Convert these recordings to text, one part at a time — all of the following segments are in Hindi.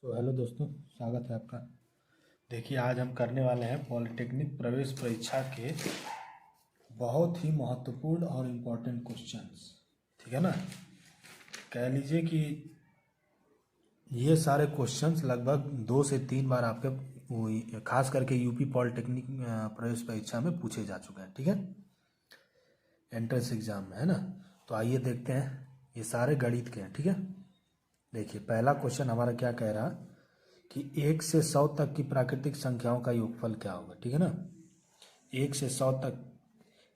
तो हेलो दोस्तों, स्वागत है आपका। देखिए, आज हम करने वाले हैं पॉलिटेक्निक प्रवेश परीक्षा के बहुत ही महत्वपूर्ण और इम्पोर्टेंट क्वेश्चंस। ठीक है ना। कह लीजिए कि ये सारे क्वेश्चंस लगभग 2 से 3 बार आपके खास करके यूपी पॉलिटेक्निक प्रवेश परीक्षा में पूछे जा चुके हैं। ठीक है, एंट्रेंस एग्जाम में, है ना। तो आइए देखते हैं, ये सारे गणित के हैं। ठीक है, देखिए पहला क्वेश्चन हमारा क्या कह रहा कि 1 से 100 तक की प्राकृतिक संख्याओं का योगफल क्या होगा। ठीक है ना, 1 से 100 तक,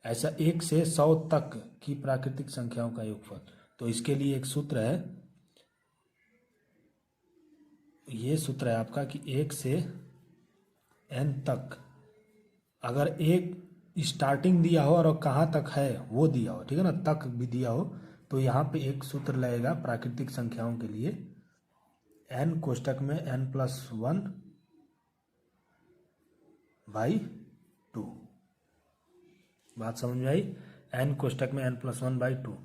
ऐसा 1 से 100 तक की प्राकृतिक संख्याओं का योगफल। तो इसके लिए एक सूत्र है, ये सूत्र है आपका कि 1 से n तक, अगर एक स्टार्टिंग दिया हो और कहाँ तक है वो दिया हो, ठीक है ना, तक भी दिया हो, तो यहाँ पे एक सूत्र लगेगा प्राकृतिक संख्याओं के लिए, n कोष्टक में n+1 बाई 2। बात समझ में आई। n कोष्टक में n+1 बाई 2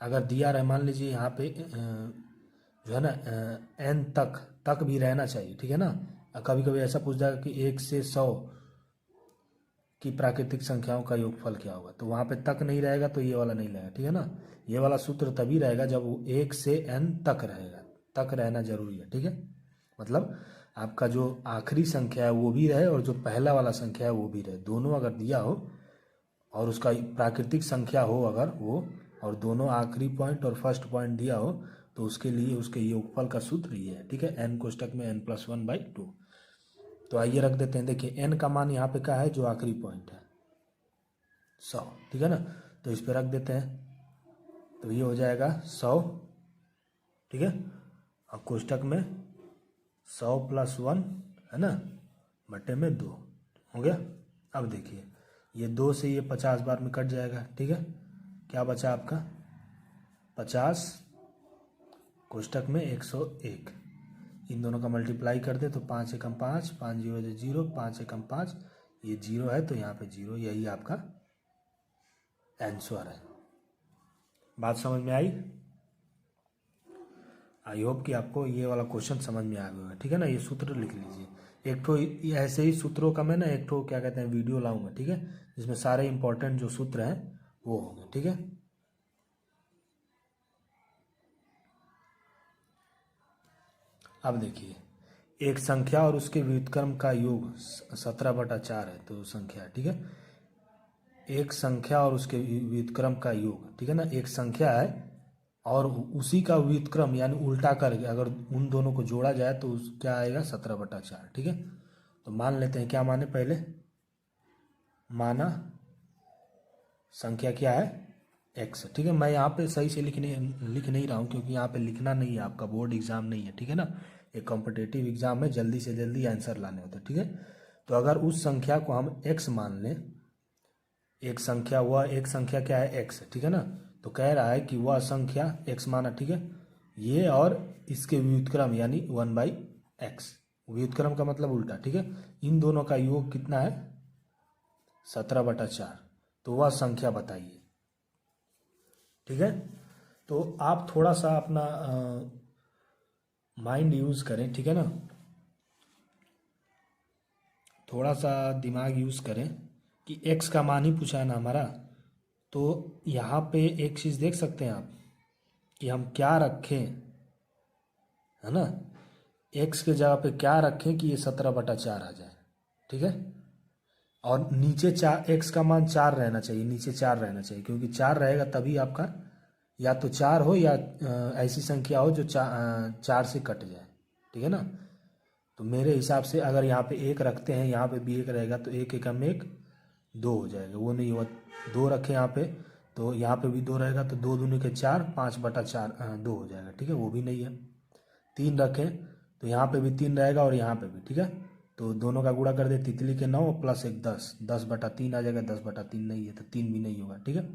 अगर दिया रहे, मान लीजिए यहाँ पे जो है ना n तक भी रहना चाहिए। ठीक है ना, कभी कभी ऐसा पूछ जाएगा कि 1 से 100 की प्राकृतिक संख्याओं का योगफल क्या होगा, तो वहाँ पे तक नहीं रहेगा तो ये वाला नहीं लगेगा। ठीक है ना, ये वाला सूत्र तभी रहेगा जब वो 1 से n तक रहेगा, तक रहना जरूरी है। ठीक है, मतलब आपका जो आखिरी संख्या है वो भी रहे और जो पहला वाला संख्या है वो भी रहे, दोनों अगर दिया हो और उसका प्राकृतिक संख्या हो अगर वो, और दोनों आखिरी पॉइंट और फर्स्ट पॉइंट दिया हो, तो उसके लिए उसके योगफल का सूत्र ये है। ठीक है, n कोष्टक में n+1 बाई 2। तो आइए रख देते हैं। देखिए n का मान यहाँ पे क्या है, जो आखिरी पॉइंट है 100। ठीक है ना, तो इस पे रख देते हैं, तो ये हो जाएगा 100। ठीक है, और कोष्टक में 100+1, है ना, बटे में 2 हो गया। अब देखिए, ये 2 से ये 50 बार में कट जाएगा। ठीक है, क्या बचा आपका 50 कोष्टक में 101, इन दोनों का मल्टीप्लाई कर दे तो 5 एकम 5, 5 0 0, 5 एकम 5, ये 0 है तो यहाँ पे 0, यही आपका आंसर है। बात समझ में आई। आई होप कि आपको ये वाला क्वेश्चन समझ में आ गया होगा। ठीक है ना, ये सूत्र लिख लीजिए। एक तो ऐसे ही सूत्रों का मैं ना एक तो क्या कहते हैं वीडियो लाऊंगा। ठीक है, जिसमें सारे इंपॉर्टेंट जो सूत्र हैं वो होंगे। ठीक है, अब देखिए, एक संख्या और उसके व्युत्क्रम का योग 17/4 है, तो संख्या। ठीक है, एक संख्या और उसके व्युत्क्रम का योग, ठीक है ना, एक संख्या है और उसी का व्युत्क्रम यानी उल्टा करके अगर उन दोनों को जोड़ा जाए तो क्या आएगा 17/4। ठीक है, तो मान लेते हैं, क्या माने पहले, माना संख्या क्या है x। ठीक है, मैं यहाँ पे सही से लिख नहीं रहा हूँ क्योंकि यहाँ पे लिखना नहीं है, आपका बोर्ड एग्जाम नहीं है। ठीक है ना, एक कॉम्पिटेटिव एग्जाम में जल्दी से जल्दी आंसर लाने होते हैं। ठीक है, तो अगर उस संख्या को हम x मान लें, एक संख्या हुआ, एक संख्या क्या है x। ठीक है ना, तो कह रहा है कि वह संख्या x माना। ठीक है, ये और इसके व्युत्क्रम यानी 1/x, व्युत्क्रम का मतलब उल्टा। ठीक है, इन दोनों का योग कितना है 17/4, तो वह संख्या बताइए। ठीक है, तो आप थोड़ा सा अपना माइंड यूज करें। ठीक है ना, थोड़ा सा दिमाग यूज करें कि x का मान ही पूछा है ना हमारा, तो यहाँ पे एक चीज़ देख सकते हैं आप कि हम क्या रखें, है ना, x के जगह पे क्या रखें कि ये 17/4 आ जाए। ठीक है, और नीचे 4, x का मान 4 रहना चाहिए, नीचे 4 रहना चाहिए, क्योंकि 4 रहेगा तभी आपका या तो 4 हो या ऐसी संख्या हो जो 4 से कट जाए। ठीक है ना, तो मेरे हिसाब से अगर यहाँ पे 1 रखते हैं, यहाँ पे भी 1 रहेगा, तो 1 एकम 1 2 हो जाएगा, वो नहीं हुआ। 2 रखें यहाँ पे, तो यहाँ पे भी 2 रहेगा, तो 2 दूनी के 4, 5/4 2 हो जाएगा। ठीक है, वो भी नहीं है। 3 रखें तो यहाँ पे भी 3 रहेगा और यहाँ पे भी। ठीक है, तो दोनों का गुणा कर दे, तितली के 9 + 1 10, 10/3 आ जाएगा, 10/3 नहीं है तो 3 भी नहीं होगा। ठीक है,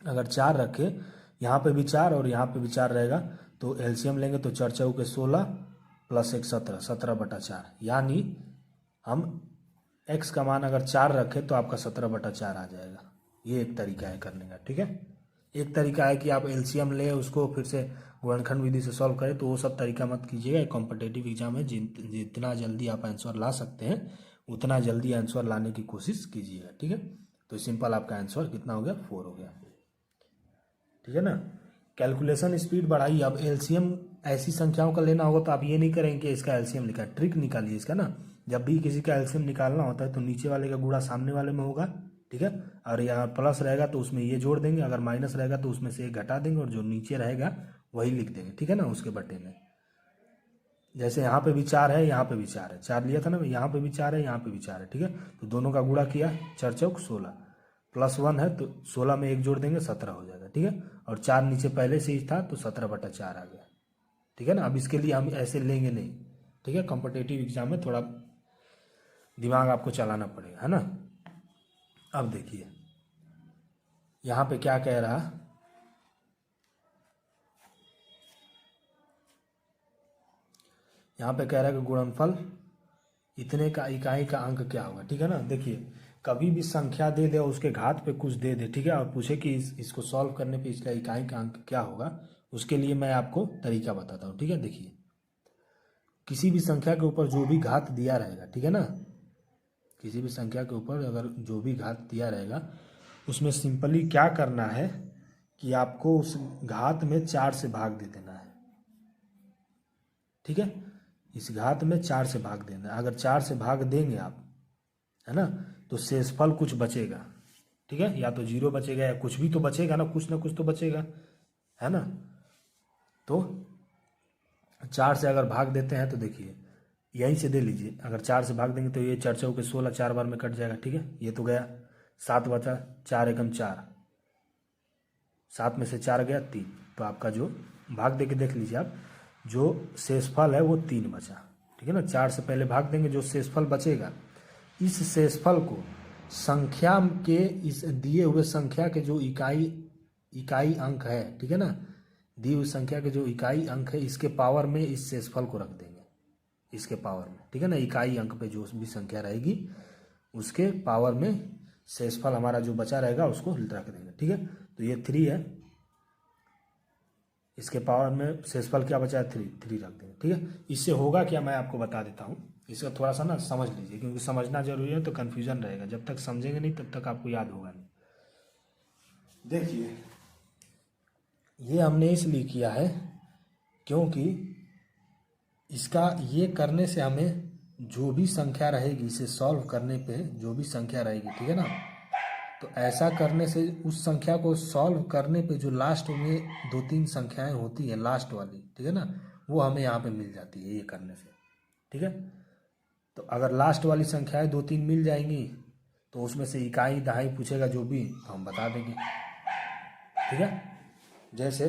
अगर 4 रखे, यहाँ पे भी 4 और यहाँ पे भी 4 रहेगा, तो एलसीएम लेंगे तो 4 चौके 16 + 1 17, 17/4, यानी हम x का मान अगर 4 रखें तो आपका 17/4 आ जाएगा। ये एक तरीका है करने का। ठीक है, एक तरीका है कि आप एलसीएम ले उसको फिर से गुणनखंड विधि से सॉल्व करें, तो वो सब तरीका मत कीजिएगा। कॉम्पिटेटिव एग्जाम है, जितना जल्दी आप आंसर ला सकते हैं उतना जल्दी आंसर लाने की कोशिश कीजिएगा, ठीक है। तो सिंपल आपका आंसर कितना हो गया, 4 हो गया, ठीक है ना। कैलकुलेशन स्पीड बढ़ाइए। अब एलसीएम ऐसी संख्याओं का लेना होगा तो आप ये नहीं करेंगे कि इसका एलसीएम लिखा है, ट्रिक निकालिए इसका ना। जब भी किसी का एलसीएम निकालना होता है तो नीचे वाले का गुणा सामने वाले में होगा, ठीक है। और यहाँ प्लस रहेगा तो उसमें ये जोड़ देंगे, अगर माइनस रहेगा तो उसमें से एक घटा देंगे, और जो नीचे रहेगा वही लिख देंगे, ठीक है ना, उसके बटे में। जैसे यहाँ पे भी 4 है, यहाँ पे भी 4 है, 4 लिया था ना, यहाँ पे भी 4 है, यहाँ पे भी 4 है, ठीक है। तो दोनों का गुणा किया, 4 चौक 16, +1 है तो 16 में 1 जोड़ देंगे, 17 हो जाएगा, ठीक है। और 4 नीचे पहले से ही था तो 17/4 आ गया, ठीक है ना। अब इसके लिए हम ऐसे लेंगे नहीं, ठीक है। कॉम्पिटेटिव एग्जाम में थोड़ा दिमाग आपको चलाना पड़ेगा, है ना। अब देखिए यहाँ पे क्या कह रहा, यहाँ पे कह रहा है कि गुणनफल इतने का इकाई का अंक क्या होगा, ठीक है ना। देखिए कभी भी संख्या दे दे और उसके घात पे कुछ दे दे, ठीक है, और पूछे कि इसको सॉल्व करने पे इसका इकाई का अंक क्या होगा, उसके लिए मैं आपको तरीका बताता हूँ, ठीक है। देखिए किसी भी संख्या के ऊपर जो भी घात दिया रहेगा, ठीक है ना, किसी भी संख्या के ऊपर अगर जो भी घात दिया रहेगा उसमें सिंपली क्या करना है कि आपको उस घात में 4 से भाग दे देना है, ठीक है। इस घात में 4 से भाग देना है। अगर 4 से भाग देंगे आप, है ना, तो शेषफल कुछ बचेगा, ठीक है। या तो 0 बचेगा या कुछ भी तो बचेगा ना कुछ तो बचेगा, है ना। तो 4 से अगर भाग देते हैं तो देखिए यहीं से दे लीजिए, अगर 4 से भाग देंगे तो ये 4 चौके 16, 4 बार में कट जाएगा, ठीक है। ये तो गया, 7 बचा, 4 एकम 4, 7 में से 4 गया 3, तो आपका जो भाग दे के देख लीजिए आप, जो शेषफल है वो 3 बचा, ठीक है ना। 4 से पहले भाग देंगे, जो शेषफल बचेगा इस शेषफल को संख्या के इस दिए हुए संख्या के जो इकाई अंक है, ठीक है ना, दी हुई संख्या के जो इकाई अंक है इसके पावर में इस शेषफल को रख देंगे, इसके पावर में, ठीक है ना। इकाई अंक पे जो भी संख्या रहेगी उसके पावर में शेषफल हमारा जो बचा रहेगा उसको रख देंगे, ठीक है। तो ये 3 है, इसके पावर में शेषफल क्या बचा है, 3 रख देंगे, ठीक है। इससे होगा क्या मैं आपको बता देता हूँ, इसका थोड़ा सा ना समझ लीजिए, क्योंकि समझना जरूरी है, तो कन्फ्यूजन रहेगा, जब तक समझेंगे नहीं तब तक आपको याद होगा नहीं। देखिए ये हमने इसलिए किया है क्योंकि इसका ये करने से हमें जो भी संख्या रहेगी, इसे सॉल्व करने पे जो भी संख्या रहेगी, ठीक है ना, तो ऐसा करने से उस संख्या को सॉल्व करने पे जो लास्ट में 2-3 संख्याएं होती हैं लास्ट वाली, ठीक है ना, वो हमें यहाँ पे मिल जाती है ये करने से, ठीक है। तो अगर लास्ट वाली संख्याएं 2-3 मिल जाएंगी तो उसमें से इकाई दहाई पूछेगा जो भी, तो हम बता देंगे, ठीक है। जैसे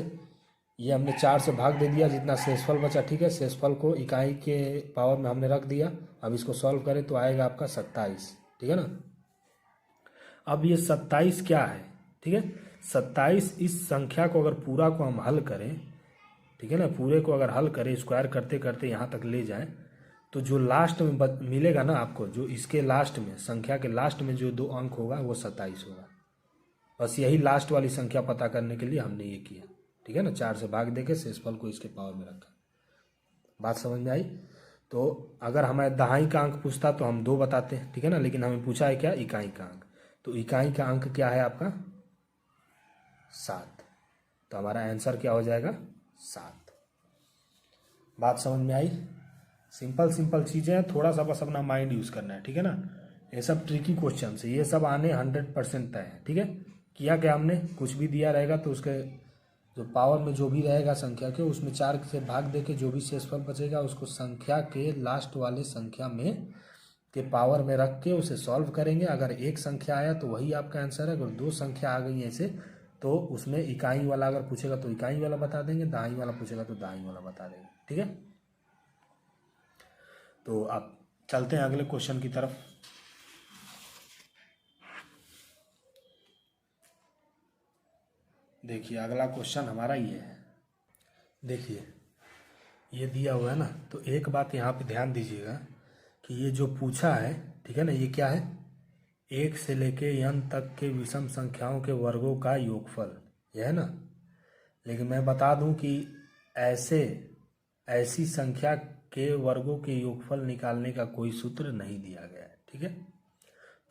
ये हमने 4 से भाग दे दिया, जितना शेषफल बचा, ठीक है, शेषफल को इकाई के पावर में हमने रख दिया। अब इसको सॉल्व करें तो आएगा आपका 27, ठीक है ना। अब ये 27 क्या है, ठीक है, 27 इस संख्या को अगर पूरा को हम हल करें, ठीक है ना, पूरे को अगर हल करें, स्क्वायर करते करते यहाँ तक ले जाएं, तो जो लास्ट में मिलेगा ना आपको, जो इसके लास्ट में संख्या के लास्ट में जो 2 अंक होगा वो 27 होगा। बस यही लास्ट वाली संख्या पता करने के लिए हमने ये किया, ठीक है ना, 4 से भाग देके शेषफल को इसके पावर में रखा। बात समझ में आई। तो अगर हमें दहाई का अंक पूछता तो हम 2 बताते हैं, ठीक है ना, लेकिन हमें पूछा है क्या, इकाई का अंक, तो इकाई का अंक क्या है आपका 7, तो हमारा आंसर क्या हो जाएगा 7। बात समझ में आई। सिंपल चीज़ें हैं, थोड़ा सा बस अपना माइंड यूज़ करना है, ठीक है ना। ये सब ट्रिकी क्वेश्चन है, ये सब आने 100% तय है, ठीक है। किया क्या हमने, कुछ भी दिया रहेगा तो उसके जो पावर में जो भी रहेगा संख्या के, उसमें 4 से भाग दे के जो भी शेषफल बचेगा उसको संख्या के लास्ट वाले संख्या में के पावर में रख के उसे सॉल्व करेंगे। अगर एक संख्या आया तो वही आपका आंसर है, अगर 2 संख्या आ गई ऐसे तो उसमें इकाई वाला अगर पूछेगा तो इकाई वाला बता देंगे, दाई वाला पूछेगा तो दाई वाला बता देंगे, ठीक है। तो आप चलते हैं अगले क्वेश्चन की तरफ। देखिए अगला क्वेश्चन हमारा ये है, देखिए ये दिया हुआ है ना, तो एक बात यहाँ पे ध्यान दीजिएगा कि ये जो पूछा है, ठीक है ना, ये क्या है, 1 से लेके n तक के विषम संख्याओं के वर्गों का योगफल, यह है ना। लेकिन मैं बता दूं कि ऐसी संख्या के वर्गों के योगफल निकालने का कोई सूत्र नहीं दिया गया है। ठीक है,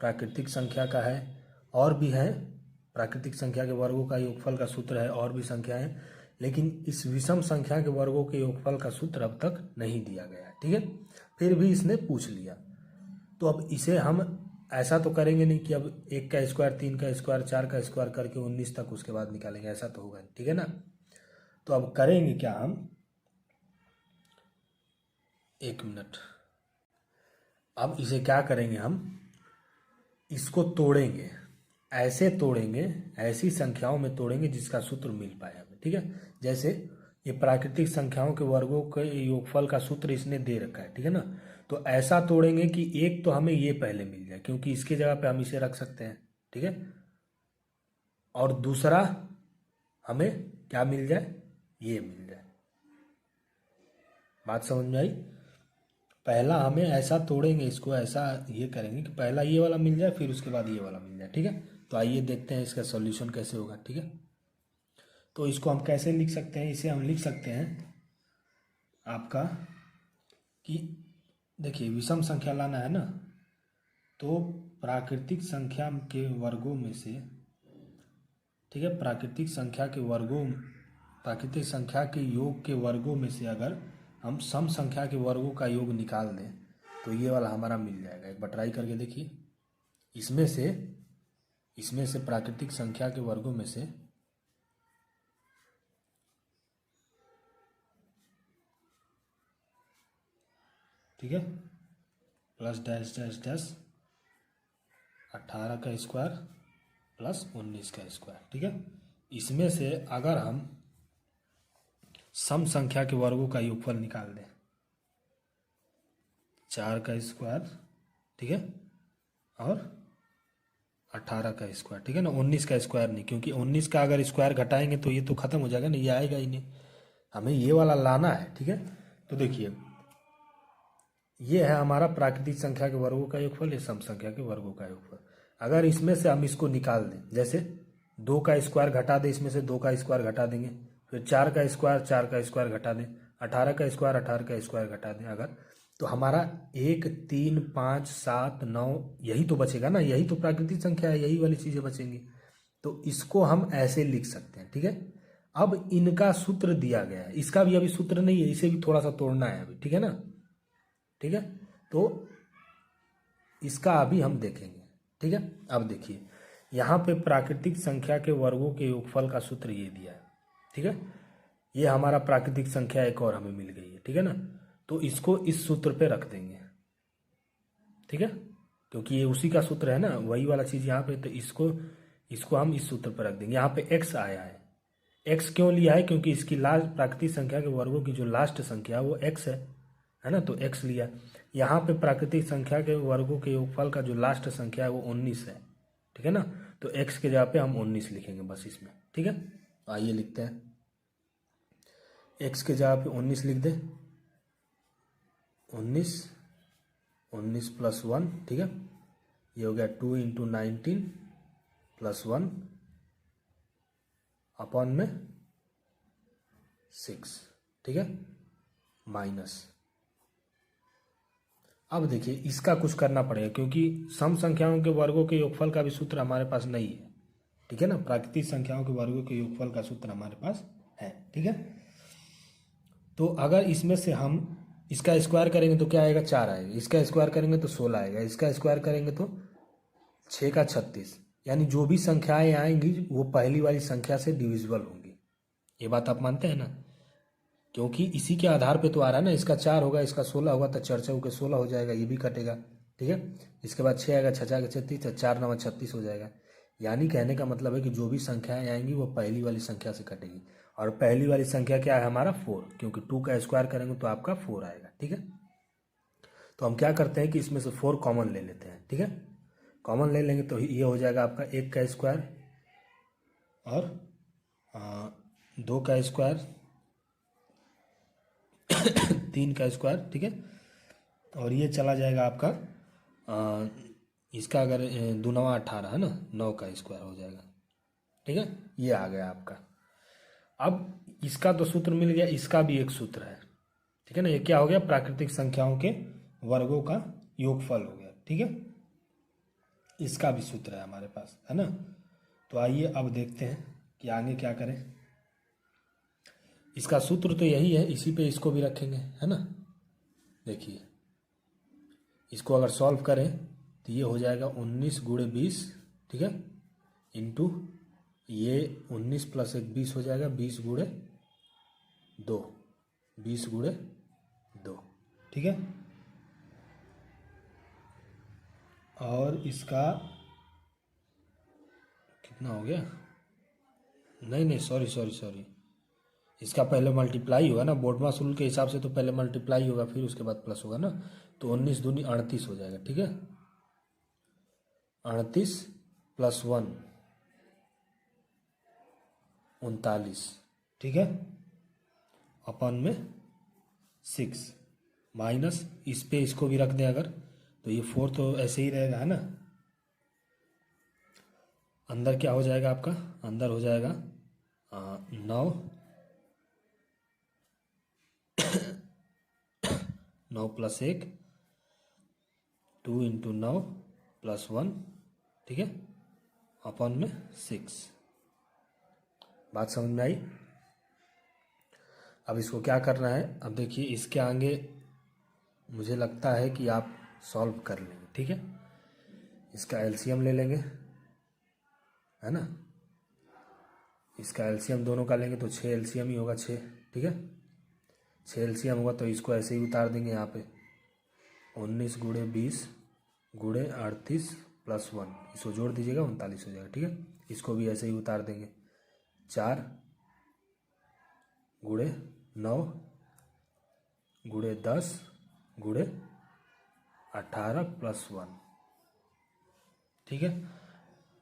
प्राकृतिक संख्या का है और भी है, प्राकृतिक संख्या के वर्गों का योगफल का सूत्र है और भी संख्या है, लेकिन इस विषम संख्या के वर्गों के योगफल का सूत्र अब तक नहीं दिया गया है। ठीक है, फिर भी इसने पूछ लिया, तो अब इसे हम ऐसा तो करेंगे नहीं कि अब 1 का स्क्वायर, 3 का स्क्वायर, 4 का स्क्वायर करके 19 तक उसके बाद निकालेंगे, ऐसा तो होगा नहीं। ठीक है ना, तो अब करेंगे क्या हम, 1 मिनट, अब इसे क्या करेंगे, हम इसको तोड़ेंगे, ऐसे तोड़ेंगे, ऐसी संख्याओं में तोड़ेंगे जिसका सूत्र मिल पाए हमें। ठीक है, जैसे ये प्राकृतिक संख्याओं के वर्गों के योगफल का सूत्र इसने दे रखा है। ठीक है ना, तो ऐसा तोड़ेंगे कि एक तो हमें ये पहले मिल जाए, क्योंकि इसके जगह पे हम इसे रख सकते हैं। ठीक है, और दूसरा हमें क्या मिल जाए, ये मिल जाए। बात समझ में आई? पहला हमें ऐसा तोड़ेंगे, इसको ऐसा ये करेंगे कि पहला ये वाला मिल जाए, फिर उसके बाद ये वाला मिल जाए। ठीक है, तो आइए देखते हैं इसका सॉल्यूशन कैसे होगा। ठीक है, तो इसको हम कैसे लिख सकते हैं, इसे हम लिख सकते हैं आपका कि देखिए विषम संख्या लाना है ना, तो प्राकृतिक संख्या के वर्गों में से, ठीक है, प्राकृतिक संख्या के योग के वर्गों में से अगर हम सम संख्या के वर्गों का योग निकाल दें तो ये वाला हमारा मिल जाएगा। एक बार ट्राई करके देखिए, इसमें से प्राकृतिक संख्या के वर्गों में से ठीक है, प्लस डैश डैश डैश 18 का स्क्वायर प्लस 19 का स्क्वायर। ठीक है, इसमें से अगर हम सम संख्या के वर्गों का योगफल निकाल दें, 4 का स्क्वायर, ठीक है, और 18 का स्क्वायर। ठीक है ना, 19 का स्क्वायर नहीं, क्योंकि 19 का अगर स्क्वायर घटाएंगे तो ये तो खत्म हो जाएगा ना, ये आएगा ही नहीं, हमें ये वाला लाना है। ठीक है, तो देखिए ये है हमारा प्राकृतिक संख्या के वर्गों का योगफल, ये सम संख्या के वर्गों का योगफल। अगर इसमें से हम इसको निकाल दें, जैसे 2 का स्क्वायर घटा दें, इसमें से 2 का स्क्वायर घटा देंगे, फिर 4 का स्क्वायर, 4 का स्क्वायर घटा दें, 18 का स्क्वायर, 18 का स्क्वायर घटा दें अगर, तो हमारा 1, 3, 5, 7, 9 यही तो बचेगा ना, यही तो प्राकृतिक संख्या है, यही वाली चीज़ें बचेंगी। तो इसको हम ऐसे लिख सकते हैं। ठीक है, अब इनका सूत्र दिया गया है, इसका भी अभी सूत्र नहीं है, इसे भी थोड़ा सा तोड़ना है अभी। ठीक है ना, ठीक है, तो इसका अभी हम देखेंगे। ठीक है, अब देखिए यहाँ पे प्राकृतिक संख्या के वर्गों के योगफल का सूत्र ये दिया है। ठीक है, ये हमारा प्राकृतिक संख्या एक और हमें मिल गई है। ठीक है ना, तो इसको इस सूत्र पे रख देंगे। ठीक है, क्योंकि ये उसी का सूत्र है ना, वही वाला चीज़ यहाँ पे, तो इसको हम इस सूत्र पर रख देंगे। यहाँ पे x आया है, x क्यों लिया है, क्योंकि इसकी लास्ट प्राकृतिक संख्या के वर्गों की जो लास्ट संख्या है वो x है ना, तो x लिया। यहाँ पे प्राकृतिक संख्या के वर्गों के योगफल का जो लास्ट संख्या है वो 19 है। ठीक है ना, तो x के जगह पे हम 19 लिखेंगे बस इसमें। ठीक है, आइए लिखते हैं, x के जगह पे 19 लिख दे, 19 प्लस 1। ठीक है, ये हो गया 2 × 19 प्लस 1 अपॉन में 6। ठीक है, माइनस, अब देखिए इसका कुछ करना पड़ेगा, क्योंकि सम संख्याओं के वर्गों के योगफल का भी सूत्र हमारे पास नहीं है। ठीक है ना, प्राकृतिक संख्याओं के वर्गों के योगफल का सूत्र हमारे पास है। ठीक है, तो अगर इसमें से हम इसका स्क्वायर करेंगे तो क्या आएगा, 4 आएगा, इसका स्क्वायर करेंगे तो 16 आएगा, इसका स्क्वायर करेंगे तो 6 का 36, यानी जो भी संख्याएं आएंगी वो पहली वाली संख्या से डिविजिबल होंगी। ये बात आप मानते हैं ना, क्योंकि इसी के आधार पे तो आ रहा है ना, इसका 4 होगा, इसका 16 होगा, तो 4 चौके 16 हो जाएगा, ये भी कटेगा। ठीक है, इसके बाद 6 आएगा, 6 4 36, 4 9 36 हो जाएगा। यानी कहने का मतलब है कि जो भी संख्याएं आएंगी वो पहली वाली संख्या से कटेगी, और पहली वाली संख्या क्या है हमारा 4, क्योंकि 2 का स्क्वायर करेंगे तो आपका 4 आएगा। ठीक है, तो हम क्या करते हैं कि इसमें से 4 कॉमन ले लेते हैं। ठीक है, कॉमन ले लेंगे तो ये हो जाएगा आपका 1 का स्क्वायर और 2 का स्क्वायर 3 का स्क्वायर। ठीक है, और ये चला जाएगा आपका इसका अगर 2 9 18 है ना, 9 का स्क्वायर हो जाएगा। ठीक है, ये आ गया आपका। अब इसका तो सूत्र मिल गया, इसका भी एक सूत्र है, ठीक है ना। ये क्या हो गया, प्राकृतिक संख्याओं के वर्गों का योगफल हो गया, ठीक है। इसका भी सूत्र है हमारे पास, है ना। तो आइए अब देखते हैं कि आगे क्या करें। इसका सूत्र तो यही है, इसी पे इसको भी रखेंगे, है ना। देखिए इसको अगर सॉल्व करें तो ये हो जाएगा 19 गुणे 20, ठीक है, इंटू ये 19 प्लस 1 20 हो जाएगा, 20 गुणे 2, 20 गुणे 2, ठीक है। और इसका कितना हो गया, नहीं सॉरी, इसका पहले मल्टीप्लाई होगा ना, बोर्डमास रूल के हिसाब से तो पहले मल्टीप्लाई होगा फिर उसके बाद प्लस होगा ना। तो 19 दूनी 38 हो जाएगा, ठीक है। 38 प्लस 1 39, ठीक है, अपन में 6 माइनस इस पे इसको भी रख दें अगर, तो ये 4 तो ऐसे ही रहेगा, है ना। अंदर क्या हो जाएगा आपका, अंदर हो जाएगा 9 प्लस 1 2 इंटू 9 प्लस 1, ठीक है, अपन में 6। बात समझ में आई। अब इसको क्या करना है, अब देखिए इसके आगे मुझे लगता है कि आप सॉल्व कर लेंगे, ठीक है। इसका एलसीएम ले लेंगे, है ना। इसका एलसीएम दोनों का लेंगे तो 6 एलसीएम ही होगा, 6, ठीक है। 6 एलसीएम होगा तो इसको ऐसे ही उतार देंगे यहाँ पे, 19 गुणे 20 गुणे 38 प्लस 1, इसको जोड़ दीजिएगा 39 हो जाएगा, ठीक है। इसको भी ऐसे ही उतार देंगे, 4 गुणे 9 गुणे 10 गुणे 18 प्लस 1, ठीक है।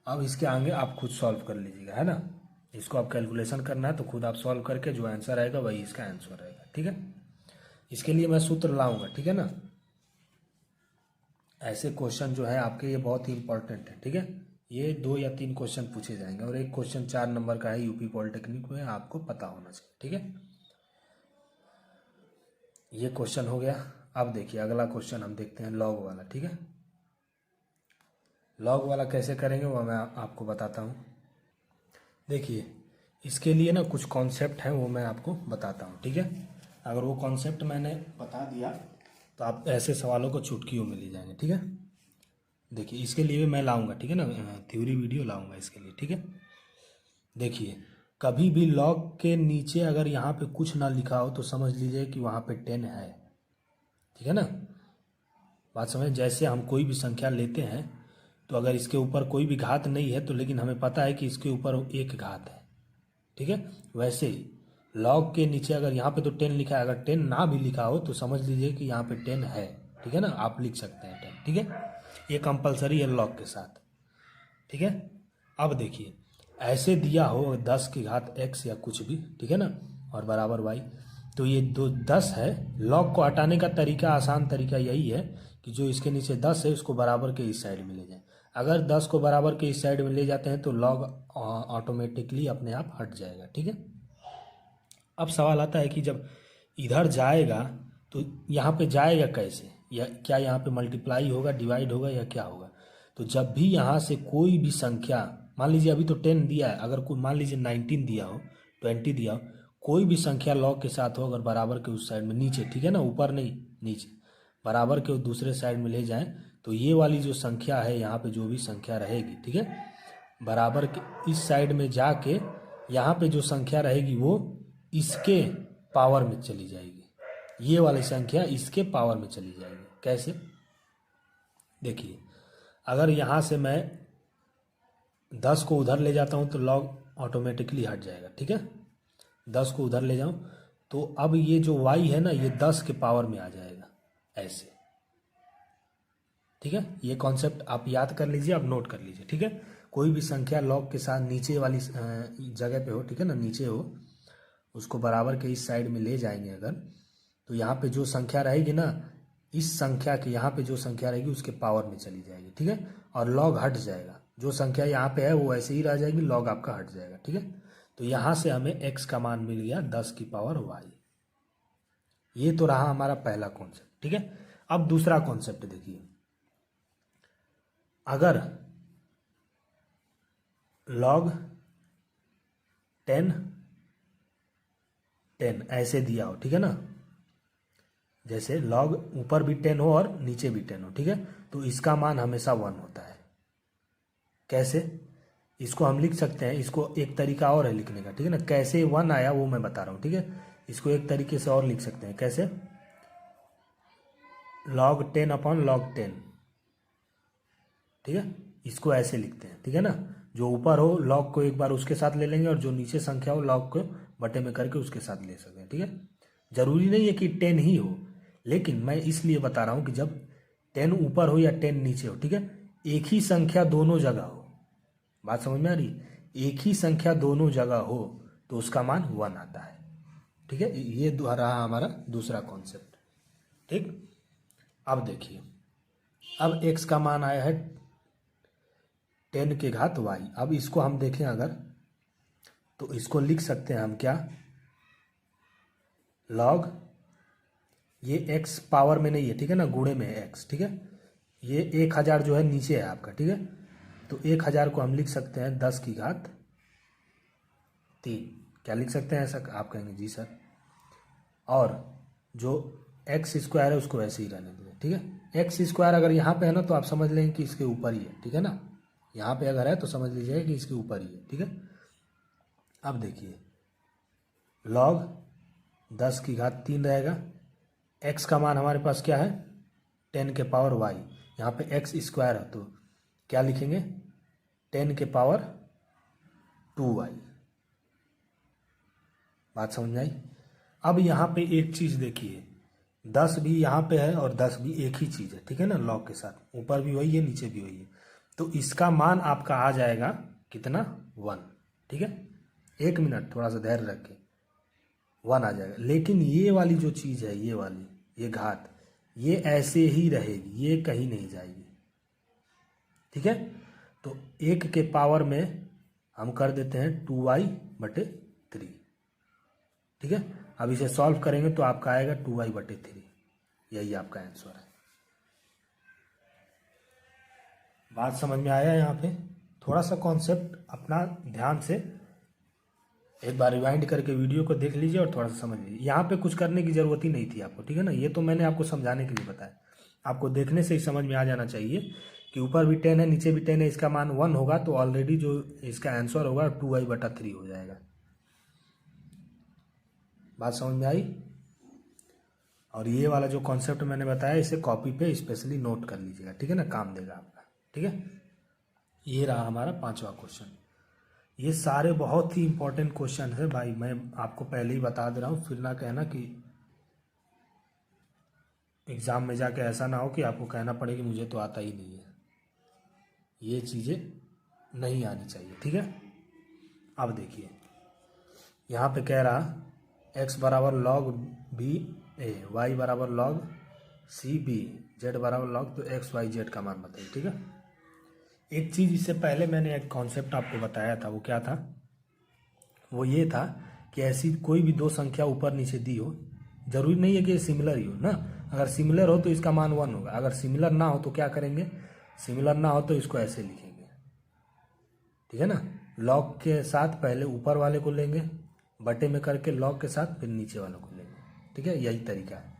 अब इसके आगे आप खुद सॉल्व कर लीजिएगा, है ना। इसको आप कैलकुलेशन करना है तो खुद आप सॉल्व करके जो आंसर आएगा वही इसका आंसर रहेगा, ठीक है। इसके लिए मैं सूत्र लाऊंगा, ठीक है ना। ऐसे क्वेश्चन जो है आपके ये बहुत ही इंपॉर्टेंट है, ठीक है। ये 2 या 3 क्वेश्चन पूछे जाएंगे और एक क्वेश्चन 4 नंबर का है यूपी पॉलिटेक्निक में, आपको पता होना चाहिए, ठीक है। ये क्वेश्चन हो गया। अब देखिए अगला क्वेश्चन हम देखते हैं लॉग वाला, ठीक है। लॉग वाला कैसे करेंगे वो मैं आपको बताता हूँ। देखिए इसके लिए ना कुछ कॉन्सेप्ट हैं वो मैं आपको बताता हूँ, ठीक है। अगर वो कॉन्सेप्ट मैंने बता दिया तो आप ऐसे सवालों को चुटकियों में ले जाएंगे, ठीक है। देखिए इसके लिए मैं लाऊंगा, ठीक है ना, थ्योरी वीडियो लाऊंगा इसके लिए, ठीक है। देखिए कभी भी लॉग के नीचे अगर यहाँ पे कुछ ना लिखा हो तो समझ लीजिए कि वहाँ पे 10 है, ठीक है ना। बात समझ, जैसे हम कोई भी संख्या लेते हैं तो अगर इसके ऊपर कोई भी घात नहीं है तो लेकिन हमें पता है कि इसके ऊपर एक घात है, ठीक है। वैसे ही लॉग के नीचे अगर यहाँ पे तो 10 लिखा है, अगर 10 ना भी लिखा हो तो समझ लीजिए कि यहाँ पे 10 है, ठीक है ना। आप लिख सकते हैं 10, ठीक है। ये कंपलसरी है लॉग के साथ, ठीक है। अब देखिए ऐसे दिया हो 10 की घात x या कुछ भी, ठीक है ना, और बराबर y, तो ये 10 है। लॉग को हटाने का तरीका, आसान तरीका यही है कि जो इसके नीचे 10 है उसको बराबर के इस साइड में ले जाएं। अगर 10 को बराबर के इस साइड में ले जाते हैं तो लॉग ऑटोमेटिकली अपने आप हट जाएगा, ठीक है। अब सवाल आता है कि जब इधर जाएगा तो यहाँ पे जाएगा कैसे, या क्या यहाँ पे मल्टीप्लाई होगा, डिवाइड होगा, या क्या होगा। तो जब भी यहाँ से कोई भी संख्या, मान लीजिए अभी तो 10 दिया है, अगर कोई मान लीजिए 19 दिया हो, 20 दिया हो, कोई भी संख्या लॉग के साथ हो अगर बराबर के उस साइड में नीचे, ठीक है ना, ऊपर नहीं नीचे, बराबर के दूसरे साइड में ले जाएं तो ये वाली जो संख्या है यहाँ पे जो भी संख्या रहेगी, ठीक है, बराबर के इस साइड में जाके यहाँ पे जो संख्या रहेगी वो इसके पावर में चली जाएगी। ये वाली संख्या इसके पावर में चली जाएगी। कैसे, देखिए अगर यहाँ से मैं 10 को उधर ले जाता हूँ तो लॉग ऑटोमेटिकली हट जाएगा, ठीक है। 10 को उधर ले जाऊँ तो अब ये जो y है ना ये 10 के पावर में आ जाएगा, ऐसे, ठीक है। ये कॉन्सेप्ट आप याद कर लीजिए, आप नोट कर लीजिए, ठीक है। कोई भी संख्या लॉग के साथ नीचे वाली जगह पे हो, ठीक है ना, नीचे हो, उसको बराबर के इस साइड में ले जाएंगे अगर, तो यहाँ पे जो संख्या रहेगी ना, इस संख्या के यहाँ पे जो संख्या रहेगी उसके पावर में चली जाएगी, ठीक है, और लॉग हट जाएगा। जो संख्या यहाँ पे है वो ऐसे ही रह जाएगी, लॉग आपका हट जाएगा, ठीक है। तो यहाँ से हमें x का मान मिल गया 10 की पावर y। ये तो रहा हमारा पहला कॉन्सेप्ट, ठीक है। अब दूसरा कॉन्सेप्ट देखिए, अगर log 10 10 ऐसे दिया हो, ठीक है ना, जैसे log ऊपर भी 10 हो और नीचे भी 10 हो, ठीक है, तो इसका मान हमेशा 1 होता है। कैसे, इसको हम लिख सकते हैं, इसको एक तरीका और है लिखने का, ठीक है ना। कैसे 1 आया वो मैं बता रहा हूँ, ठीक है। इसको एक तरीके से और लिख सकते हैं, कैसे, log 10 अपॉन log 10, ठीक है, इसको ऐसे लिखते हैं, ठीक है ना। जो ऊपर हो log को एक बार उसके साथ ले लेंगे और जो नीचे संख्या हो log को बटे में करके उसके साथ ले सकते हैं, ठीक है। जरूरी नहीं है कि 10 ही हो, लेकिन मैं इसलिए बता रहा हूँ कि जब 10 ऊपर हो या 10 नीचे हो, ठीक है, एक ही संख्या दोनों जगह हो, बात समझ में आ रही, एक ही संख्या दोनों जगह हो तो उसका मान 1 आता है, ठीक है। ये रहा हमारा दूसरा कॉन्सेप्ट, ठीक। अब देखिए, अब x का मान आया है 10 के घात y। अब इसको हम देखें अगर, तो इसको लिख सकते हैं हम क्या, log, ये x पावर में नहीं है, ठीक है ना, गुणे में है x, ठीक है। ये 1000 जो है नीचे है आपका, ठीक है, तो 1000 को हम लिख सकते हैं 10 की घात 3। क्या लिख सकते हैं ऐसा, आप कहेंगे जी सर। और जो एक्स स्क्वायर है उसको ऐसे ही रहने देंगे, ठीक है। एक्स स्क्वायर अगर यहाँ पे है ना तो आप समझ लेंगे कि इसके ऊपर ही है, ठीक है ना। यहाँ पे अगर है तो समझ लीजिए कि इसके ऊपर ही है, ठीक है। अब देखिए, log 10 की घात 3 रहेगा, x का मान हमारे पास क्या है 10 के पावर y, यहाँ पे एक्स स्क्वायर है तो क्या लिखेंगे 10 के पावर 2y। बात समझ में आई। अब यहाँ पे एक चीज देखिए, 10 भी यहाँ पे है और 10 भी एक ही चीज है, ठीक है ना, log के साथ, ऊपर भी वही है नीचे भी वही है, तो इसका मान आपका आ जाएगा कितना 1, ठीक है। 1 मिनट थोड़ा सा धैर्य रखें, 1 आ जाएगा। लेकिन ये वाली जो चीज है, ये वाली, ये घात, ये ऐसे ही रहेगी, ये कहीं नहीं जाएगी, ठीक है। तो 1 के पावर में हम कर देते हैं 2y बटे 3, ठीक है। अब इसे सॉल्व करेंगे तो आपका आएगा 2y बटे 3, यही आपका आंसर है। बात समझ में आया। यहाँ पे थोड़ा सा कॉन्सेप्ट अपना ध्यान से एक बार रिवाइंड करके वीडियो को देख लीजिए और थोड़ा सा समझ लीजिए। यहाँ पे कुछ करने की जरूरत ही नहीं थी आपको, ठीक है ना, ये तो मैंने आपको समझाने के लिए बताया। आपको देखने से ही समझ में आ जाना चाहिए कि ऊपर भी 10 है नीचे भी 10 है, इसका मान 1 होगा तो ऑलरेडी जो इसका आंसर होगा 2y बटा 3 हो जाएगा। बात समझ में आई। और ये वाला जो कॉन्सेप्ट मैंने बताया इसे कॉपी पे स्पेशली नोट कर लीजिएगा, ठीक है ना, काम देगा आपका, ठीक है। ये रहा हमारा 5वां क्वेश्चन। ये सारे बहुत ही इंपॉर्टेंट क्वेश्चन है भाई, मैं आपको पहले ही बता दे रहा हूँ, फिर ना कहना कि एग्जाम में जाके ऐसा ना हो कि आपको कहना पड़े कि मुझे तो आता ही नहीं है। ये चीज़ें नहीं आनी चाहिए, ठीक है। अब देखिए, यहाँ पे कह रहा x बराबर log b a, y बराबर log c b, z बराबर log, तो x y z का मान बताइए, ठीक है। एक चीज़ इससे पहले मैंने एक कॉन्सेप्ट आपको बताया था, वो क्या था, वो ये था कि ऐसी कोई भी दो संख्या ऊपर नीचे दी हो, जरूरी नहीं है कि सिमिलर ही हो ना, अगर सिमिलर हो तो इसका मान 1 होगा, अगर सिमिलर ना हो तो क्या करेंगे, सिमिलर ना हो तो इसको ऐसे लिखेंगे, ठीक है ना। log के साथ पहले ऊपर वाले को लेंगे, बटे में करके log के साथ फिर नीचे वालों को लेंगे, ठीक है, यही तरीका है।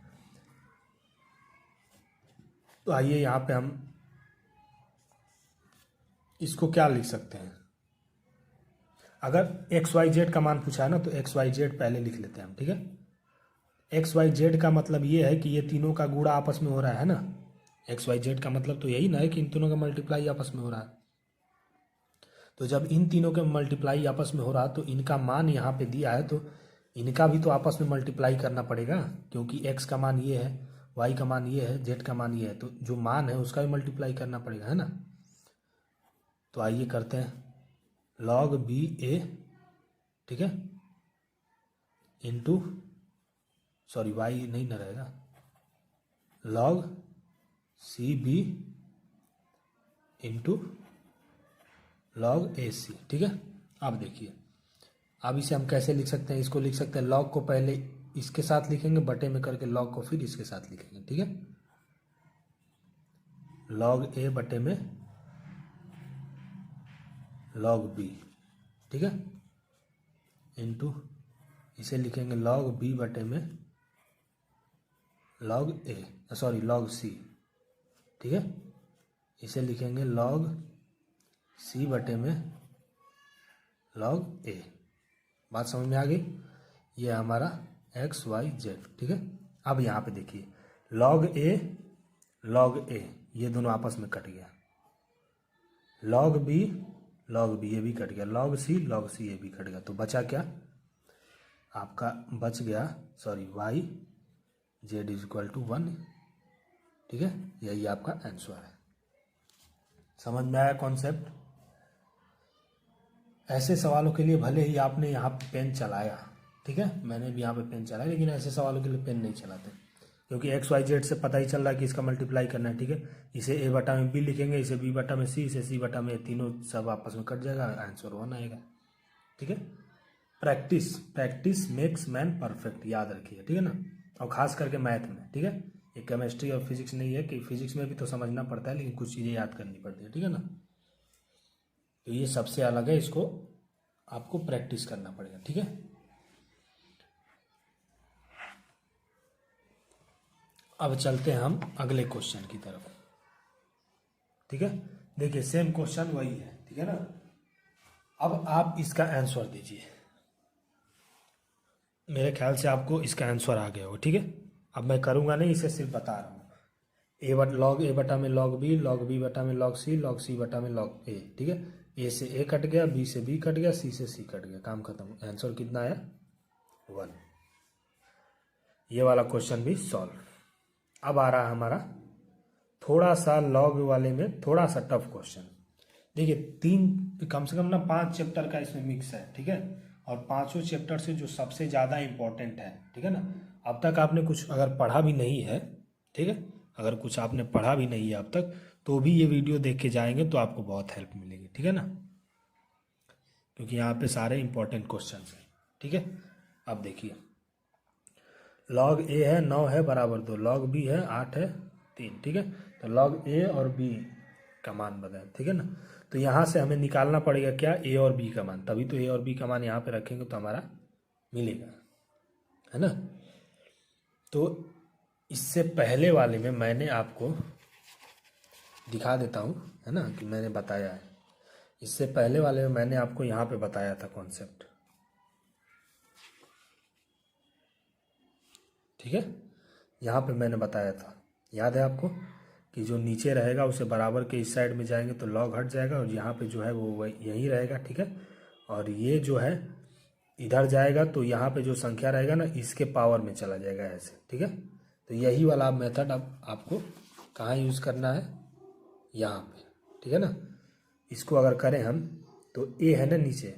तो आइए यहाँ पे हम इसको क्या लिख सकते हैं, अगर एक्स वाई जेड का मान पूछा है ना तो एक्स वाई जेड पहले लिख लेते हैं हम, ठीक है। एक्स वाई जेड का मतलब ये है कि ये तीनों का गुणा आपस में हो रहा है ना, एक्स वाई जेड का मतलब तो यही ना है कि इन तीनों का मल्टीप्लाई आपस में हो रहा है। तो जब इन तीनों के मल्टीप्लाई आपस में हो रहा है तो इनका मान यहाँ पे दिया है तो इनका भी तो आपस में मल्टीप्लाई करना पड़ेगा, क्योंकि एक्स का मान ये है, वाई का मान ये है, जेड का मान ये है, तो जो मान है उसका भी मल्टीप्लाई करना पड़ेगा, है ना। तो आइए करते हैं, log बी ए, ठीक है, इंटू, सॉरी वाई नहीं ना रहेगा, log C B into log A C, ठीक है। अब देखिए अब इसे हम कैसे लिख सकते हैं, इसको लिख सकते हैं लॉग को पहले इसके साथ लिखेंगे बटे में करके, लॉग को फिर इसके साथ लिखेंगे, ठीक है। लॉग ए बटे में लॉग बी, ठीक है, इनटू इसे लिखेंगे लॉग बी बटे में लॉग ए, सॉरी लॉग सी, ठीक है। इसे लिखेंगे लॉग सी बटे में लॉग ए। बात समझ में आ गई। ये हमारा एक्स वाई जेड, ठीक है। अब यहाँ पे देखिए लॉग ए ये दोनों आपस में कट गया, लॉग बी ये भी कट गया, लॉग सी ये भी कट गया। तो बचा क्या आपका, बच गया sorry Y Z is equal to 1, ठीक है। यही आपका आंसर है। समझ में आया कॉन्सेप्ट। ऐसे सवालों के लिए भले ही आपने यहाँ पे पेन चलाया, ठीक है, मैंने भी यहाँ पे पेन चलाया, लेकिन ऐसे सवालों के लिए पेन नहीं चलाते, क्योंकि एक्स वाई जेड से पता ही चल रहा है कि इसका मल्टीप्लाई करना है, ठीक है। इसे ए बटा में बी लिखेंगे, इसे बी बटा में सी, इसे सी बटा में, तीनों सब आपस में कट जाएगा, आंसर 1 आएगा, ठीक है। प्रैक्टिस मेक्स मैन परफेक्ट, याद रखिए, ठीक है ना। और खास करके मैथ में, ठीक है। ये केमिस्ट्री और फिजिक्स नहीं है कि फिजिक्स में भी तो समझना पड़ता है, लेकिन कुछ चीज़ें याद करनी पड़ती है, ठीक है ना। तो ये सबसे अलग है, इसको आपको प्रैक्टिस करना पड़ेगा, ठीक है। अब चलते हैं हम अगले क्वेश्चन की तरफ, ठीक है। देखिए सेम क्वेश्चन वही है, ठीक है ना। अब आप इसका आंसर दीजिए, मेरे ख्याल से आपको इसका आंसर आ गया हो, ठीक है। अब मैं करूँगा नहीं, इसे सिर्फ बता रहा हूँ। लॉग ए बटा में लॉग बी बटा में लॉग सी बटा में लॉग ए, ठीक है। ए से ए कट गया, बी से बी कट गया, सी से सी कट गया, काम खत्म। आंसर कितना आया 1। ये वाला क्वेश्चन भी सॉल्व। अब आ रहा है हमारा थोड़ा सा लॉग वाले में थोड़ा सा टफ क्वेश्चन। देखिए कम से कम ना 5 चैप्टर का इसमें मिक्स है, ठीक है। और 5 चैप्टर से जो सबसे ज़्यादा इम्पोर्टेंट है, ठीक है ना। अब तक आपने कुछ अगर पढ़ा भी नहीं है, ठीक है, अगर कुछ आपने पढ़ा भी नहीं है अब तक, तो भी ये वीडियो देख के जाएंगे तो आपको बहुत हेल्प मिलेगी, ठीक है ना, क्योंकि यहाँ पे सारे इंपॉर्टेंट क्वेश्चन हैं, ठीक है। अब देखिए लॉग ए है 9 है बराबर 2, लॉग बी है 8 है 3, ठीक है। तो लॉग ए और बी का मान बताएं, ठीक है ना। तो यहाँ से हमें निकालना पड़ेगा क्या, ए और बी का मान, तभी तो ए और बी का मान यहाँ पे रखेंगे तो हमारा मिलेगा, है ना। तो इससे पहले वाले में मैंने आपको दिखा देता हूँ, है ना, कि मैंने बताया है। इससे पहले वाले में मैंने आपको यहाँ पे बताया था कॉन्सेप्ट, ठीक है। यहाँ पे मैंने बताया था, याद है आपको, कि जो नीचे रहेगा उसे बराबर के इस साइड में जाएंगे तो लॉग हट जाएगा, और यहाँ पे जो है वो यहीं रहेगा, ठीक है। और ये जो है इधर जाएगा तो यहाँ पे जो संख्या रहेगा ना इसके पावर में चला जाएगा ऐसे, ठीक है। तो यही वाला मेथड अब आपको कहाँ यूज़ करना है, यहाँ पे, ठीक है ना। इसको अगर करें हम तो ए है ना नीचे,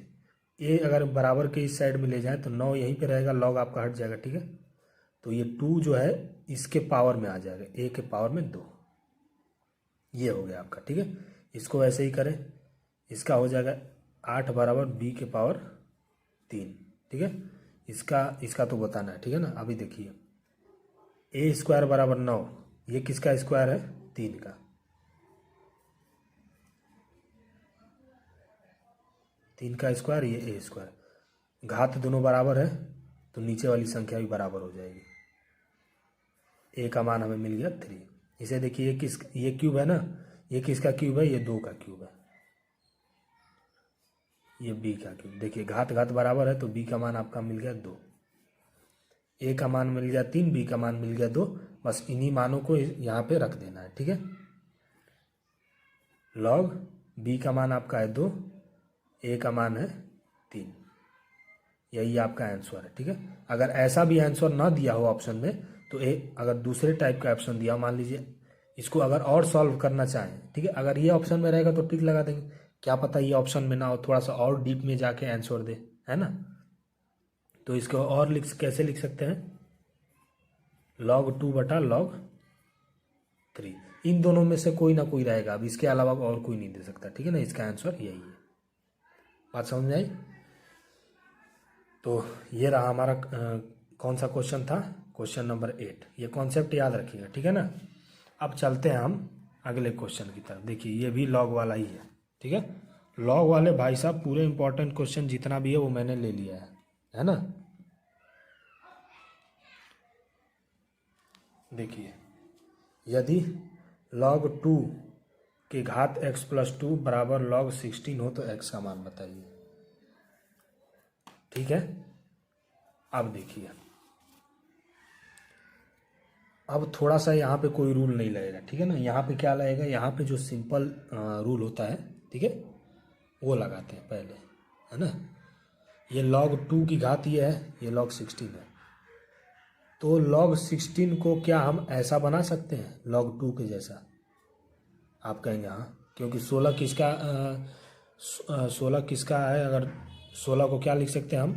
ए अगर बराबर के इस साइड में ले जाए तो 9 यहीं पे रहेगा, लॉग आपका हट जाएगा, ठीक है। तो ये 2 जो है इसके पावर में आ जाएगा, ए के पावर में 2, ये हो गया आपका, ठीक है। इसको ऐसे ही करें, इसका हो जाएगा 8 बराबर बी के पावर 3, ठीक है। इसका तो बताना है, ठीक है ना। अभी देखिए ए स्क्वायर बराबर 9, ये किसका स्क्वायर है 3 का, 3 का स्क्वायर, ये ए स्क्वायर, घात दोनों बराबर है तो नीचे वाली संख्या भी बराबर हो जाएगी। ए का मान हमें मिल गया 3। इसे देखिए ये क्यूब है ना, ये किसका क्यूब है, ये 2 का क्यूब है, ये बी का क्यूब। देखिए घात बराबर है तो बी का मान आपका मिल गया 2, ए का मान मिल गया 3, बी का मान मिल गया 2। बस इन्हीं मानों को यहाँ पे रख देना है, ठीक है। लॉग बी का मान आपका है 2, ए का मान है 3, यही आपका आंसर है, ठीक है। अगर ऐसा भी आंसर ना दिया हो ऑप्शन में तो अगर दूसरे टाइप का ऑप्शन दिया, मान लीजिए इसको अगर और सॉल्व करना चाहें, ठीक है, अगर ये ऑप्शन में रहेगा तो टिक लगा देंगे, क्या पता ये ऑप्शन में ना हो, थोड़ा सा और डीप में जाके आंसर दे, है ना। तो इसको और कैसे लिख सकते हैं, log 2 बटा log 3, इन दोनों में से कोई ना कोई रहेगा, अब इसके अलावा और कोई नहीं दे सकता, ठीक है ना। इसका आंसर यही है। बात समझ में आई। तो ये रहा हमारा कौन सा क्वेश्चन था, क्वेश्चन नंबर 8। ये कॉन्सेप्ट याद रखिएगा, ठीक है ना। अब चलते हैं हम अगले क्वेश्चन की तरफ। देखिए ये भी लॉग वाला ही है, ठीक है। लॉग वाले भाई साहब पूरे इंपॉर्टेंट क्वेश्चन जितना भी है वो मैंने ले लिया है ना। देखिए यदि log 2 की घात x प्लस 2 बराबर log 16 हो तो x का मान बताइए, ठीक है। अब देखिए, अब थोड़ा सा यहाँ पे कोई रूल नहीं लगेगा, ठीक है ना। यहाँ पे क्या लगेगा, यहाँ पे जो सिंपल रूल होता है, ठीक है, वो लगाते हैं पहले, है ना। ये log 2 की घात ये है, ये log 16 है। तो log 16 को क्या हम ऐसा बना सकते हैं log 2 के जैसा? आप कहेंगे हाँ, क्योंकि 16 किसका 16 किसका है। अगर 16 को क्या लिख सकते हैं हम,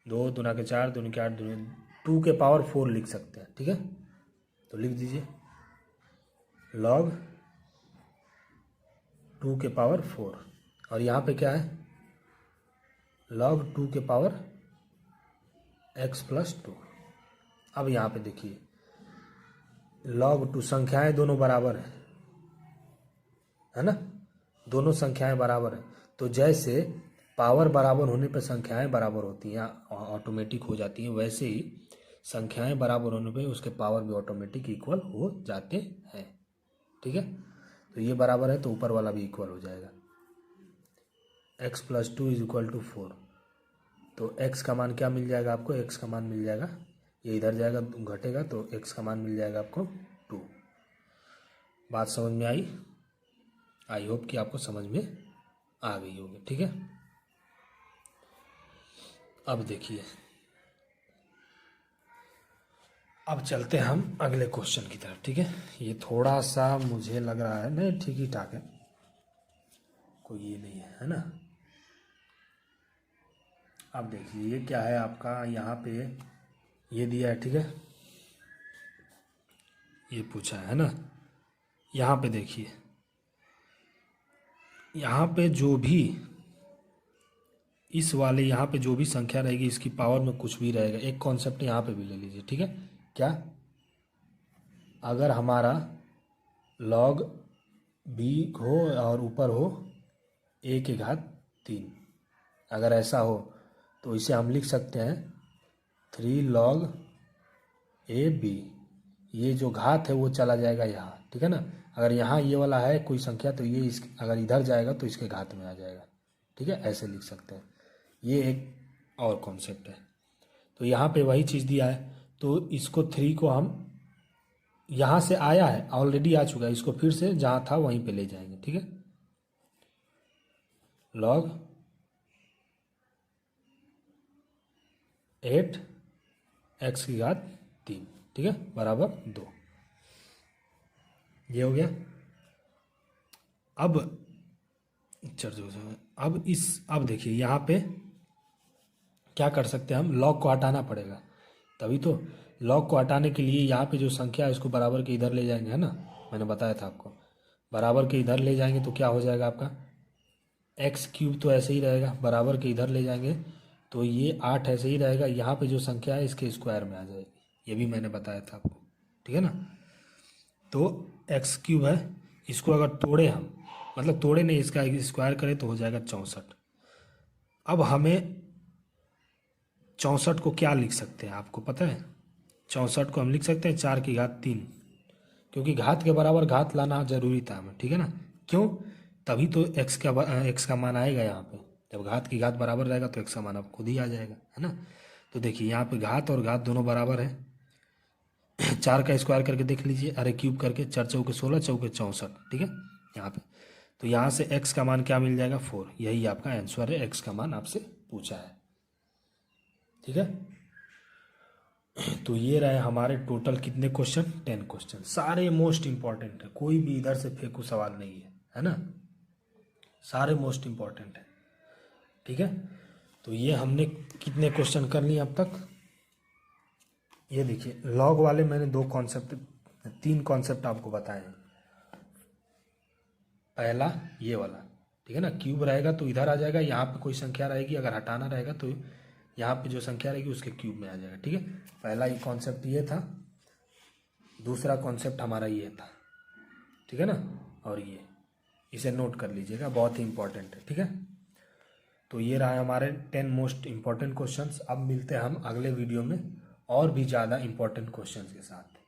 2 दूना के 4 दूनी के 8 दूनी 2 के पावर 4 लिख सकते हैं, ठीक है। तो लिख दीजिए log 2 के पावर 4, और यहाँ पे क्या है log 2 के पावर x प्लस 2। अब यहाँ पे देखिए log 2 संख्याएं दोनों बराबर है ना, दोनों संख्याएं बराबर है। तो जैसे पावर बराबर होने पर संख्याएं बराबर होती हैं, ऑटोमेटिक हो जाती हैं, वैसे ही संख्याएं बराबर होने पे उसके पावर भी ऑटोमेटिक इक्वल हो जाते हैं, ठीक है। तो ये बराबर है तो ऊपर वाला भी इक्वल हो जाएगा, x plus 2 is equal to 4। तो x का मान क्या मिल जाएगा आपको, x का मान मिल जाएगा, ये इधर जाएगा घटेगा तो x का मान मिल जाएगा आपको 2। बात समझ में आई होप कि आपको समझ में आ गई होगी, ठीक है। अब देखिए, अब चलते हैं हम अगले क्वेश्चन की तरफ, ठीक है। ये थोड़ा सा मुझे लग रहा है नहीं, ठीक ही ठाक है, कोई ये नहीं है ना। अब देखिए ये क्या है आपका, यहाँ पे ये दिया है, ठीक है, ये पूछा है ना। यहाँ पे देखिए, यहाँ पे जो भी इस वाले यहाँ पे जो भी संख्या रहेगी इसकी पावर में कुछ भी रहेगा। एक कॉन्सेप्ट यहाँ पे भी ले लीजिए, ठीक है। क्या, अगर हमारा log b हो और ऊपर हो a की घात 3, अगर ऐसा हो तो इसे हम लिख सकते हैं 3 log a b। ये जो घात है वो चला जाएगा यहाँ, ठीक है ना। अगर यहाँ ये वाला है कोई संख्या तो ये अगर इधर जाएगा तो इसके घात में आ जाएगा, ठीक है, ऐसे लिख सकते हैं। ये एक और कॉन्सेप्ट है। तो यहाँ पे वही चीज़ दिया है, तो इसको 3 को हम यहाँ से आया है, ऑलरेडी आ चुका है, इसको फिर से जहाँ था वहीं पे ले जाएंगे, ठीक है। log 8 x की घात 3, ठीक है, बराबर 2। ये हो गया। अब अब देखिए यहाँ पे क्या कर सकते हैं हम, log को हटाना पड़ेगा, तभी तो log को हटाने के लिए यहाँ पे जो संख्या है इसको बराबर के इधर ले जाएंगे, है ना। मैंने बताया था आपको, बराबर के इधर ले जाएंगे तो क्या हो जाएगा आपका एक्स क्यूब, तो ऐसे ही रहेगा, बराबर के इधर ले जाएंगे तो ये 8 ऐसे ही रहेगा। यहाँ पे जो संख्या है इसके स्क्वायर में आ जाएगी, ये भी मैंने बताया था आपको, ठीक है ना। तो एक्स क्यूब है, इसको अगर तोड़े हम, मतलब तोड़े नहीं, इसका स्क्वायर करें तो हो जाएगा 64। अब हमें 64 को क्या लिख सकते हैं आपको पता है, 64 को हम लिख सकते हैं 4 की घात 3, क्योंकि घात के बराबर घात लाना जरूरी था हमें, ठीक है ना। क्यों, तभी तो एक्स का मान आएगा यहाँ पे, जब घात की घात बराबर रहेगा तो एक्स का मान अब खुद ही आ जाएगा, है ना। तो देखिए यहाँ पे घात और घात दोनों बराबर है। 4 का स्क्वायर करके देख लीजिए, अरे क्यूब करके, 4 चौके 16 चौके 64, ठीक है यहाँ पे। तो यहाँ से x का मान क्या मिल जाएगा 4, यही आपका आंसर है, x का मान आपसे पूछा है, ठीक है। तो ये रहे हमारे टोटल कितने क्वेश्चन, 10 क्वेश्चन, सारे मोस्ट इंपॉर्टेंट है, कोई भी इधर से फेंकू सवाल नहीं है ना, सारे मोस्ट इंपॉर्टेंट है, ठीक है। तो ये हमने कितने क्वेश्चन कर लिए अब तक, ये देखिए लॉग वाले मैंने 3 कॉन्सेप्ट आपको बताए हैं। पहला ये वाला, ठीक है ना, क्यूब रहेगा तो इधर आ जाएगा, यहाँ पे कोई संख्या रहेगी, अगर हटाना रहेगा तो यहाँ पे जो संख्या रहेगी उसके क्यूब में आ जाएगा। ठीक है, पहला ये कॉन्सेप्ट ये था, दूसरा कॉन्सेप्ट हमारा ये था। ठीक है ना, और ये इसे नोट कर लीजिएगा, बहुत ही इंपॉर्टेंट है। ठीक है, तो ये रहा हमारे 10 मोस्ट इंपॉर्टेंट क्वेश्चंस। अब मिलते हैं हम अगले वीडियो में और भी ज़्यादा इंपॉर्टेंट क्वेश्चंस के साथ।